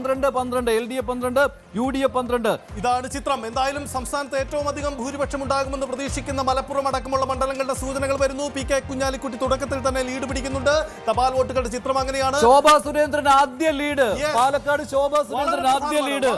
12-12, LDF 12, UDF 12. ഇതാണ് ചിത്രം. എന്തായാലും സംസ്ഥാനത്ത് ഏറ്റവും അധികം ഭൂരിപക്ഷം ഉണ്ടാകുമെന്ന് പ്രതീക്ഷിക്കുന്ന മലപ്പുറം അടക്കമുള്ള മണ്ഡലങ്ങളുടെ സൂചനകൾ വരുന്നു. PK കുഞ്ഞാലിക്കുട്ടി തുടക്കത്തിൽ തന്നെ ലീഡ് പിടിക്കുന്നുണ്ട്. തപാൽ വോട്ടുകളുടെ ചിത്രം അങ്ങനെയാണ്. ശോഭാ സുരേന്ദ്രൻ ആദ്യ ലീഡ്. പാലക്കാട് ശോഭാ സുരേന്ദ്രൻ ആദ്യ ലീഡ്.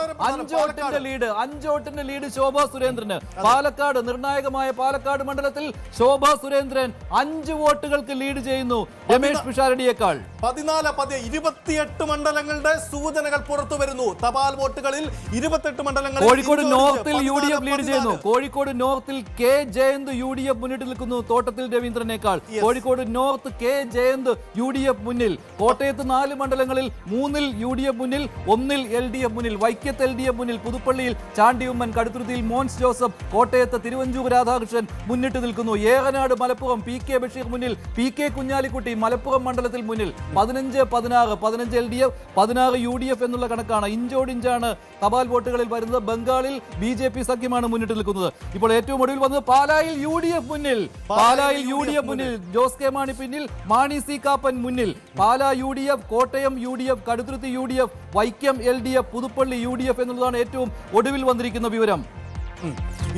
5 വോട്ടിന്റെ ലീഡ് ശോഭാ സുരേന്ദ്രന്. പാലക്കാട് നിർണായകമായ പാലക്കാട് മണ്ഡലത്തിൽ ശോഭാ സുരേന്ദ്രൻ 5 വോട്ടുകൾക്ക് ലീഡ് ചെയ്യുന്നു രമേശ് പിഷാരടിയേക്കാൾ. 28 മണ്ഡലങ്ങളുടെ സൂചനകൾ പുറത്തു വരുന്നു. തപാൽ വോട്ടുകളിൽ 28 മണ്ഡലങ്ങളിൽ കോഴിക്കോട് നോർത്തിൽ UDF ലീഡ് ചെയ്യുന്നു. കോഴിക്കോട് നോർത്തിൽ കെ ജയന്ത് UDF മുന്നിട്ട് നിൽക്കുന്നു തോട്ടത്തിൽ രവീന്ദ്രനേക്കാൾ. Kozhikode north K Jayanth UDF മുന്നിൽ. കോട്ടയത്ത് 4 മണ്ഡലങ്ങളിൽ 3-ൽ UDF മുന്നിൽ, 1-ൽ LDF മുന്നിൽ. വൈക്കത്ത് LDF മുന്നിൽ, പുതുപ്പള്ളിയിൽ ചാണ്ടി ഉമ്മൻ, കടുത്തുരുത്തിയിൽ മോൻസ് ജോസഫ്, കോട്ടയത്ത് തിരുവഞ്ചൂർ രാധാകൃഷ്ണൻ മുന്നിട്ട് നിൽക്കുന്നു. ഏറനാട് മലപ്പുറം PK ബഷീർ മുന്നിൽ, PK കുഞ്ഞാലിക്കുട്ടി മലപ്പുറം മണ്ഡലത്തിൽ മുന്നിൽ. 15-16, 15 LDF, 16 UDF എന്നുള്ള കണക്കാണ്. ഇഞ്ചോടിഞ്ചാണ് തപാൽ വോട്ടുകളിൽ വരുന്നത്. ബംഗാളിൽ BJP സഖ്യമാണ് മുന്നിട്ട് നിൽക്കുന്നത്. ഇപ്പോൾ ഏറ്റവും ഒടുവിൽ വന്നത് പാലായിൽ UDF മുന്നിൽ. പാലായിൽ UDF മുന്നിൽ, ജോസ് കെ മാണി പിന്നിൽ, മാണി സി കാപ്പൻ മുന്നിൽ. Pala UDF, Kottayam UDF, Kaduthuruthy UDF, Vaikom LDF, Puthuppally UDF എന്നുള്ളതാണ് ഏറ്റവും ഒടുവിൽ വന്നിരിക്കുന്ന വിവരം.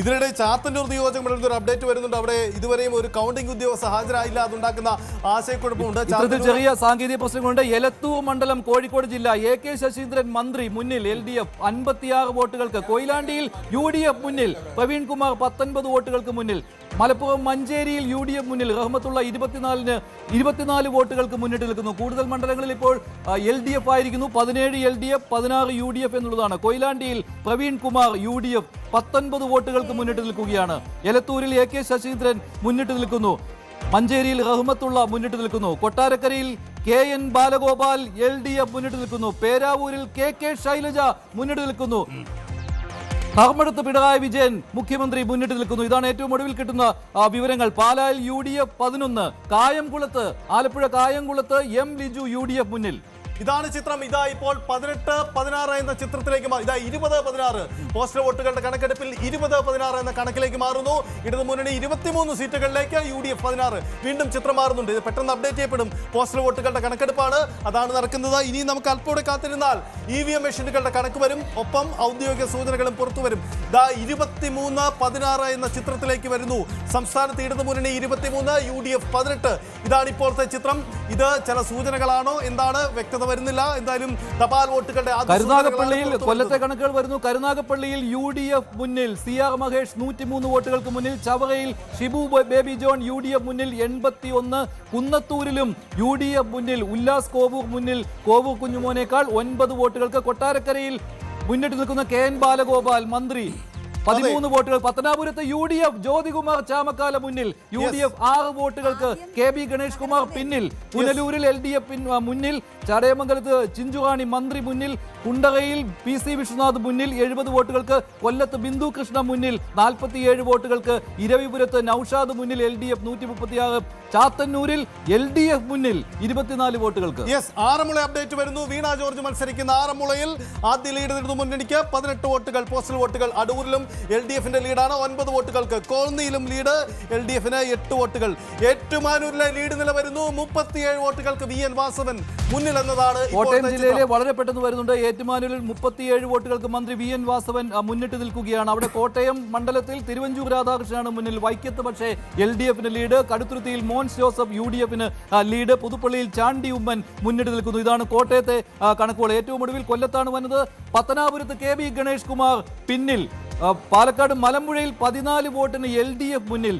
ഇതിനിടെ ചാത്തന്നൂർ നിയോജകമണ്ഡലത്തിൽ ഒരു അപ്ഡേറ്റ് വരുന്നുണ്ട്. അവിടെ ഇതുവരെയും ഒരു കൗണ്ടിംഗ് ഉദ്യോഗസ്ഥ ഹാജരായില്ല. അതുണ്ടാക്കുന്ന ആശയക്കുഴപ്പമുണ്ട്. ഇത്തരത്തിൽ ചെറിയ സാങ്കേതിക പ്രശ്നങ്ങളുണ്ട്. എലത്തൂർ മണ്ഡലം കോഴിക്കോട് ജില്ല. AK ശശീന്ദ്രൻ മന്ത്രി മുന്നിൽ, LDF 56 വോട്ടുകൾക്ക്. കൊയിലാണ്ടിയിൽ UDF മുന്നിൽ, പ്രവീൺ കുമാർ 19 വോട്ടുകൾക്ക് മുന്നിൽ. മലപ്പുറം മഞ്ചേരിയിൽ UDF മുന്നിൽ, റഹ്മത്തുള്ള 24 വോട്ടുകൾക്ക് മുന്നിട്ട് നിൽക്കുന്നു. കൂടുതൽ മണ്ഡലങ്ങളിൽ ഇപ്പോൾ LDF ആയിരിക്കുന്നു. 17 LDF, 16 UDF എന്നുള്ളതാണ്. കൊയിലാണ്ടിയിൽ പ്രവീൺ കുമാർ UDF 19 വോട്ടുകൾക്ക് മുന്നിട്ട് നിൽക്കുകയാണ്. എലത്തൂരിൽ AK ശശീന്ദ്രൻ മുന്നിട്ട് നിൽക്കുന്നു. മഞ്ചേരിയിൽ റഹ്മത്തുള്ള മുന്നിട്ട് നിൽക്കുന്നു. കൊട്ടാരക്കരയിൽ KN ബാലഗോപാൽ LDF മുന്നിട്ട് നിൽക്കുന്നു. പേരാവൂരിൽ KK ശൈലജ മുന്നിട്ട് നിൽക്കുന്നു. ധർമ്മടത്ത് പിണറായി വിജയൻ മുഖ്യമന്ത്രി മുന്നിട്ട് നിൽക്കുന്നു. ഇതാണ് ഏറ്റവും ഒടുവിൽ കിട്ടുന്ന വിവരങ്ങൾ. പാലായിൽ UDF 11, കായംകുളത്ത്, ആലപ്പുഴ കായംകുളത്ത് M ലിജു UDF മുന്നിൽ. ഇതാണ് ചിത്രം. ഇതാ ഇപ്പോൾ 18-16 എന്ന ചിത്രത്തിലേക്ക് മാറി. ഇതാ 20-16 പോസ്റ്റൽ വോട്ടുകളുടെ കണക്കെടുപ്പിൽ 20-16 എന്ന കണക്കിലേക്ക് മാറുന്നു. ഇടതു മുന്നണി 23 സീറ്റുകളിലേക്ക്, UDF 16. വീണ്ടും ചിത്രം മാറുന്നുണ്ട്. ഇത് പെട്ടെന്ന് അപ്ഡേറ്റ് ചെയ്യപ്പെടും. പോസ്റ്റൽ വോട്ടുകളുടെ കണക്കെടുപ്പാണ്, അതാണ് നടക്കുന്നത്. ഇനി നമുക്ക് അല്പൂടെ കാത്തിരുന്നാൽ EVM മെഷീനുകളുടെ കണക്ക് വരും. ഒപ്പം ഔദ്യോഗിക സൂചനകളും പുറത്തു വരും. ഇതാ 23-16 എന്ന ചിത്രത്തിലേക്ക് വരുന്നു. സംസ്ഥാനത്ത് ഇടതു മുന്നണി 23, UDF 18. ഇതാണ് ഇപ്പോഴത്തെ ചിത്രം. ഇത് ചില സൂചനകളാണോ എന്താണ് വ്യക്തത വരുന്നില്ല. എന്തായാലും തപാൽ വോട്ടുകളുടെ കരുനാഗപ്പള്ളിയിൽ കൊല്ലത്തെ കണക്കുകൾ വരുന്നു. കരുനാഗപ്പള്ളിയിൽ UDF മുന്നിൽ, CR മഹേഷ് 103 വോട്ടുകൾക്ക് മുന്നിൽ. ചവറയിൽ ഷിബു ബേബി ജോൺ UDF മുന്നിൽ 81. കുന്നത്തൂരിലും UDF മുന്നിൽ, ഉല്ലാസ് കോവൂർ മുന്നിൽ, കോവൂർ കുഞ്ഞുമോനേക്കാൾ 9 വോട്ടുകൾക്ക്. കൊട്ടാരക്കരയിൽ മുന്നിട്ട് നിൽക്കുന്ന KN ബാലഗോപാൽ മന്ത്രി 13 വോട്ടുകൾ. പത്തനാപുരത്ത് UDF ജ്യോതികുമാർ ചാമക്കാല മുന്നിൽ, UDF 6 വോട്ടുകൾക്ക്. KB ഗണേഷ് കുമാർ പിന്നിൽ. പുനലൂരിൽ LDF മുന്നിൽ. ചടയമംഗലത്ത് ചിഞ്ചുറാണി മന്ത്രി മുന്നിൽ. കുണ്ടറയിൽ PC വിശ്വനാഥ് മുന്നിൽ 70 വോട്ടുകൾക്ക്. കൊല്ലത്ത് ബിന്ദു കൃഷ്ണ മുന്നിൽ 47 വോട്ടുകൾക്ക്. ഇരവിപുരത്ത് നൌഷാദ് മുന്നിൽ, LDF 136. ചാത്തന്നൂരിൽ LDF മുന്നിൽ 24 വോട്ടുകൾക്ക്. ആറന്മുള അപ്ഡേറ്റ് വരുന്നു. വീണ ജോർജ് മത്സരിക്കുന്ന ആറന്മുളയിൽ ആദ്യ ലീഡ് ഇടതു മുന്നണിക്ക് 18 വോട്ടുകൾ പോസ്റ്റൽ വോട്ടുകൾ. അടൂരിലും LDF-ന്റെ ലീഡാണ് 9 വോട്ടുകൾക്ക്. കോന്നിയിലും ലീഡ് LDF-ന് 8 വോട്ടുകൾ. ഏറ്റുമാനൂരിലെ ലീഡ് നില വരുന്നു 37 വോട്ടുകൾക്ക്. VN വാസവൻ മുന്നിൽ എന്നതാണ്. കോട്ടയം ജില്ലയിലെ വളരെ പെട്ടെന്ന് വരുന്നുണ്ട്. ഏറ്റുമാനൂരിൽ 37 വോട്ടുകൾക്ക് മന്ത്രി VN വാസവൻ മുന്നിട്ട് നിൽക്കുകയാണ്. അവിടെ കോട്ടയം മണ്ഡലത്തിൽ തിരുവഞ്ചൂർ രാധാകൃഷ്ണനാണ് മുന്നിൽ. വൈക്കത്ത് പക്ഷേ LDF-ന് ലീഡ്. കടുത്തുരുത്തിയിൽ മോൻസ് ജോസഫ് UDF-ന് ലീഡ്. പുതുപ്പള്ളിയിൽ ചാണ്ടി ഉമ്മൻ മുന്നിട്ട് നിൽക്കുന്നു. ഇതാണ് കോട്ടയത്തെ കണക്കുകൾ. ഏറ്റവും ഒടുവിൽ കൊല്ലത്താണ് വന്നത്. പത്തനാപുരത്ത് KB ഗണേഷ് കുമാർ പിന്നിൽ. പാലക്കാട് മലമ്പുഴയിൽ 14 വോട്ടിന് LDF മുന്നിൽ.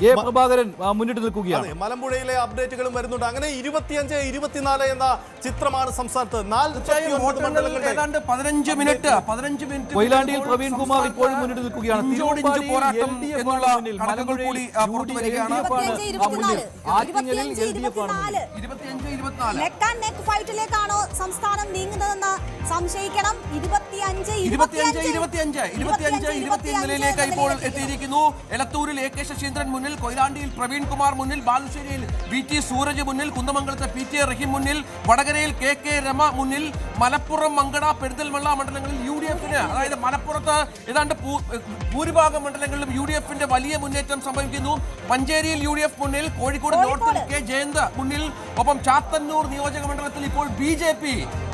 A പ്രഭാകരൻ മുന്നിട്ട് നിൽക്കുകയാണ്. മലമ്പുഴയിലെ അപ്ഡേറ്റുകളും വരുന്നുണ്ട്. അങ്ങനെ 25-24 എന്ന ചിത്രമാണ് സംസ്ഥാനത്ത്. 15 മിനിറ്റ് കൊയിലാണ്ടിയിൽ പ്രവീൺ കുമാർ ഇപ്പോഴും മുന്നിട്ട് നിൽക്കുകയാണ്. ഫൈറ്റിലേക്കാണോ സംസ്ഥാനം നീങ്ങുന്നതെന്ന് സംശയിക്കണം. 25 നിലയിലേക്ക് ഇപ്പോൾ എത്തിയിരിക്കുന്നു. എലത്തൂരിൽ AK ശശീന്ദ്രൻ മുന്നിൽ, കൊയിലാണ്ടിയിൽ പ്രവീൺ കുമാർ മുന്നിൽ, ബാലുശ്ശേരിയിൽ VT സൂരജ് മുന്നിൽ, കുന്നമംഗലത്തെ PT റഹീം മുന്നിൽ, വടകരയിൽ KK രമ മുന്നിൽ. മലപ്പുറം, മങ്കട, പെരിന്തൽമണ്ണ മണ്ഡലങ്ങളിൽ UDF-ന്, അതായത് മലപ്പുറത്ത് ഏതാണ്ട് ഭൂരിഭാഗം മണ്ഡലങ്ങളിലും UDF-ന്റെ വലിയ മുന്നേറ്റം സംഭവിക്കുന്നു. മഞ്ചേരിയിൽ UDF മുന്നിൽ, കോഴിക്കോട് നോർത്തിൽ K ജയന്ത് മുന്നിൽ, ഒപ്പം ചാത്തന്നൂർ ചാത്തന്നൂർ നിയോജക മണ്ഡലത്തിൽ ഇപ്പോൾ BJP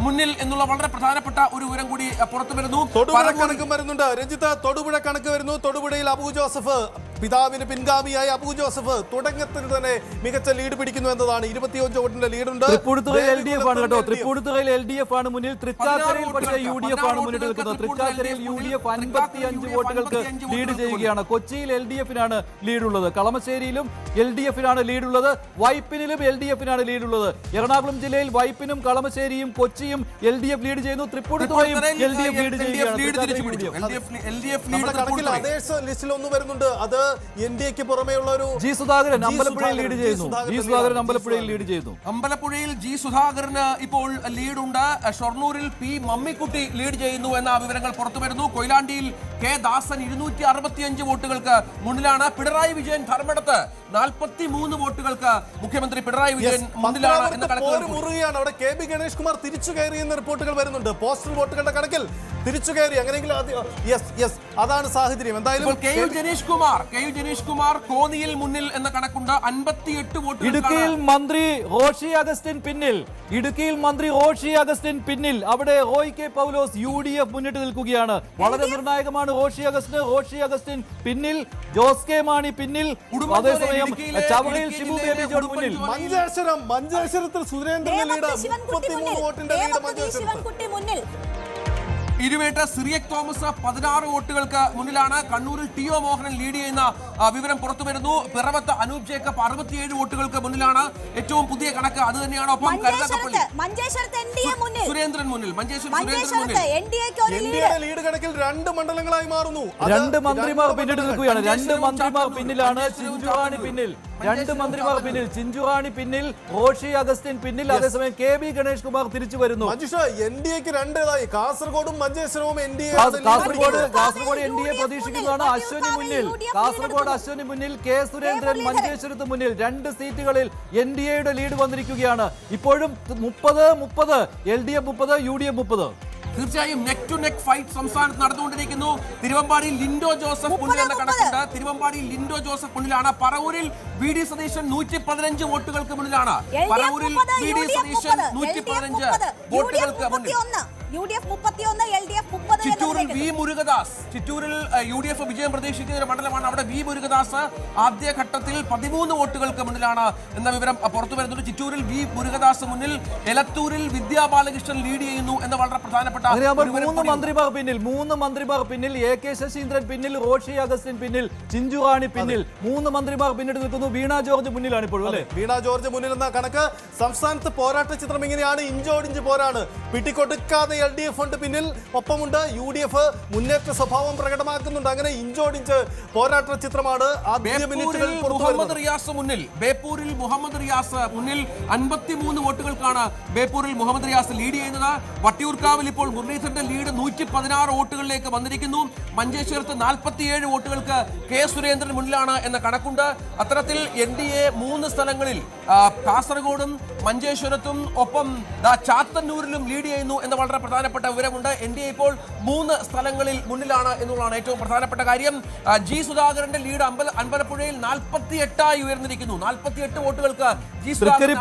മുന്നിൽ എന്നുള്ള വളരെ പ്രധാനപ്പെട്ട ഒരു വിവരം കൂടി പുറത്തു വരുന്നു. തൊടുപുഴ കണക്കും വരുന്നുണ്ട് രഞ്ജിത്ത്. തൊടുപുഴ കണക്ക് വരുന്നു. തൊടുപുഴയിൽ അബു ജോസഫ്, പിതാവിന് പിൻഗാമിയായ അബു ജോസഫ് തുടക്കത്തിൽ തന്നെ മികച്ച ലീഡ് പിടിക്കുന്നു എന്നതാണ്. 25 വോട്ടിന്റെ ലീഡുണ്ട്. തൃപ്പൂണിത്തുറയിൽ LDF ആണ് കേട്ടോ. തൃപ്പൂണിത്തുറയിൽ LDF ആണ് മുന്നിൽ. തൃക്കാക്കരയിൽ പക്ഷേ UDF ആണ് മുന്നിൽ നിൽക്കുന്നത്. തൃക്കാക്കരയിൽ UDF 55 വോട്ടുകൾക്ക് ലീഡ് ചെയ്യുകയാണ്. കൊച്ചിയിൽ LDF-നാണ് ലീഡുള്ളത്. കളമശ്ശേരിയിലും LDF-നാണ് ലീഡുള്ളത്. വൈപ്പിനിലും LDF-നാണ് ലീഡുള്ളത്. എറണാകുളം ജില്ലയിൽ വൈപ്പിനും കളമശ്ശേരിയും കൊച്ചിയും LDF ലീഡ് ചെയ്യുന്നു. തൃപ്പൂണിത്തുറയും LDF ലീഡ് ചെയ്യുകയാണ്. അതേ ലിസ്റ്റിൽ ഒന്ന് വരുന്നുണ്ട്. അത് NDAക്ക് പുറമെയുള്ള ഒരു ജി സുധാകരൻ അമ്പലപ്പുഴയിൽ ലീഡ് ചെയ്യുന്നു. ജി സുധാകരൻ അമ്പലപ്പുഴയിൽ ലീഡ് ചെയ്യുന്നു. അമ്പലപ്പുഴയിൽ ജി സുധാകരന് ഇപ്പോൾ ലീഡുണ്ട്. ഷൊർണൂരിൽ P മമ്മിക്കുട്ടി ലീഡ് ചെയ്യുന്നു എന്ന വിവരങ്ങൾ പുറത്തു വരുന്നു. കൊയിലാണ്ടിയിൽ K ദാസൻ 265 വോട്ടുകൾക്ക് മുന്നിലാണ്. പിണറായി വിജയൻ ധർമ്മടത്ത് 43 വോട്ടുകൾക്ക് മുഖ്യമന്ത്രി പിണറായി വിജയൻ മുന്നിലാണ് എന്ന കണക്കുകൾ മുറുകയാണ്. അവിടെ KB ഗണേഷ് കുമാർ തിരിച്ചു കയറി എന്ന റിപ്പോർട്ടുകൾ വരുന്നുണ്ട്. പോസ്റ്റൽ വോട്ടുകളുടെ കണക്കിൽ തിരിച്ചു കയറി. അങ്ങനെയെങ്കിൽ അതാണ് സാഹചര്യം. എന്തായാലും കെ യു ജനീഷ് കുമാർ കോന്നിയിൽ മുന്നിൽ എന്ന കണക്കുണ്ട്. 58 വോട്ടുകൾ. ഇടുക്കിയിൽ മന്ത്രി റോഷി അഗസ്റ്റിൻ പിന്നിൽ. ഇടുക്കിയിൽ മന്ത്രി റോഷി അഗസ്റ്റിൻ പിന്നിൽ. അവിടെ റോയ് കെ പൗലോസ് UDF മുന്നിട്ട് നിൽക്കുകയാണ്. വളരെ നിർണായകമാണ് റോഷി അഗസ്റ്റിൻ പിന്നിൽ. ജോസ് കെ മാണി പിന്നിൽ. അതേസമയം ചവറയിൽ ഷിബു ബേബി ജോൺ മുന്നിൽ. മഞ്ചേശ്വരത്തിൽ സുരേന്ദ്രൻ ലീഡ് 33 വോട്ടിന്റെ ലീഡ് മഞ്ചേശ്വരത്തിൽ. ഇരുവേട്ട സിറിയക് തോമസ് 16 വോട്ടുകൾക്ക് മുന്നിലാണ്. കണ്ണൂരിൽ TO മോഹനൻ ലീഡ് ചെയ്യുന്ന വിവരം പുറത്തു വരുന്നു. പിറവത്ത് അനൂപ് ജേക്കബ് 67 വോട്ടുകൾക്ക് മുന്നിലാണ്. ഏറ്റവും പുതിയ കണക്ക് അത് തന്നെയാണ്. ഒപ്പം കരുനാഗപ്പള്ളി സുരേന്ദ്രൻ മുന്നിൽ. ലീഡ് കണക്കിൽ 2 മണ്ഡലങ്ങളായി മാറുന്നു. 2 മന്ത്രിമാർ പിന്നിട്ട് നിൽക്കുകയാണ്. 2 മന്ത്രിമാർ പിന്നിലാണ്. ചിഞ്ചുറാണി പിന്നിൽ. 2 മന്ത്രിമാർ പിന്നിൽ. ചിഞ്ചുറാണി പിന്നിൽ. റോഷി അഗസ്റ്റിൻ പിന്നിൽ. അതേസമയം KB ഗണേഷ് കുമാർ തിരിച്ചു വരുന്നു. NDAക്ക് 2 കാസർഗോഡും മഞ്ചേശ്വരവും കാസർഗോഡ് NDA പ്രതീക്ഷിക്കുന്നതാണ്. അശ്വനി മുന്നിൽ. കാസർഗോഡ് അശ്വനി മുന്നിൽ. K സുരേന്ദ്രൻ മഞ്ചേശ്വരത്ത് മുന്നിൽ. 2 സീറ്റുകളിൽ NDAയുടെ ലീഡ് വന്നിരിക്കുകയാണ്. ഇപ്പോഴും 30 LDF 30 UDF 30. തീർച്ചയായും നെക്ക് ടു നെക്ക് ഫൈറ്റ് സംസ്ഥാനത്ത് നടന്നുകൊണ്ടിരിക്കുന്നു. തിരുവമ്പാടി ലിൻഡോ ജോസഫ് മുന്നിൽ എന്ന കണക്കുണ്ട്. തിരുവമ്പാടി ലിൻഡോ ജോസഫ് മുന്നിലാണ്. പറവൂരിൽ VD സതീശൻ 115 വോട്ടുകൾക്ക് മുന്നിലാണ്. പറവൂരിൽ VD സതീശൻ 115 വോട്ടുകൾക്ക് മുന്നിൽ. ചിറ്റൂരിൽ V മുരുകദാസ്. ചിറ്റൂരിൽ UDF വിജയം പ്രതീക്ഷിക്കുന്ന ഒരു മണ്ഡലമാണ്. അവിടെ V മുരുകദാസ് ആദ്യഘട്ടത്തിൽ 13 വോട്ടുകൾക്ക് മുന്നിലാണ് എന്ന വിവരം പുറത്തു വരുന്നുണ്ട്. ചിറ്റൂരിൽ V മുരുകദാസ് മുന്നിൽ. എലത്തൂരിൽ വിദ്യാ ബാലകൃഷ്ണൻ ലീഡ് ചെയ്യുന്നു എന്ന വളരെ പ്രധാനപ്പെട്ട 3 മന്ത്രിമാർ പിന്നിൽ. 3 മന്ത്രിമാർ പിന്നിൽ. AK ശശീന്ദ്രൻ പിന്നിൽ. റോഷി അഗസ്റ്റിൻ പിന്നിൽ. ചിഞ്ചുറാണി പിന്നിൽ. 3 മന്ത്രിമാർ പിന്നിട്ട് നിൽക്കുന്നു. വീണ ജോർജ് മുന്നിലാണ് ഇപ്പോൾ. അല്ലെ, വീണ ജോർജ് മുന്നിൽ എന്ന കണക്ക്. സംസ്ഥാനത്ത് പോരാട്ട ചിത്രം ഇങ്ങനെയാണ്. ഇഞ്ചോടിഞ്ച് പോരാണ്. പിടികൊടുക്കാതെ LDF ഉണ്ട് പിന്നിൽ. ഒപ്പമുണ്ട് UDF മുന്നേറ്റ സ്വഭാവം പ്രകടമാക്കുന്നുണ്ട്. അങ്ങനെ ഇഞ്ചോടിഞ്ച് പോരാട്ട ചിത്രമാണ് ആദ്യ മിനിറ്റുകളിൽ. മുഹമ്മദ് റിയാസ് മുന്നിൽ. ബേപ്പൂരിൽ മുഹമ്മദ് റിയാസ് മുന്നിൽ. 53 വോട്ടുകൾക്കാണ് ബേപ്പൂരിൽ മുഹമ്മദ് റിയാസ് ലീഡ് ചെയ്യുന്നത്. വട്ടിയൂർക്കാവിൽ ഇപ്പോൾ മുരളീധരന്റെ ലീഡ് 116 വോട്ടുകളിലേക്ക് വന്നിരിക്കുന്നു. മഞ്ചേശ്വരത്ത് 47 വോട്ടുകൾക്ക് K സുരേന്ദ്രൻ മുന്നിലാണ് എന്ന കണക്കുണ്ട്. അത്തരത്തിൽ NDA 3 സ്ഥലങ്ങളിൽ കാസർഗോഡും മഞ്ചേശ്വരത്തും ഒപ്പം ചാത്തന്നൂരിലും ലീഡ് ചെയ്യുന്നു എന്ന വളരെ പ്രധാനപ്പെട്ട വിവരമുണ്ട്. NDA ഇപ്പോൾ 3 സ്ഥലങ്ങളിൽ മുന്നിലാണ് എന്നുള്ളതാണ് ഏറ്റവും പ്രധാനപ്പെട്ട കാര്യം. ജി സുധാകരന്റെ ലീഡ് അമ്പലപ്പുഴയിൽ 48 ഉയർന്നിരിക്കുന്നു. 48 വോട്ടുകൾക്ക് ജി സുധാകരൻ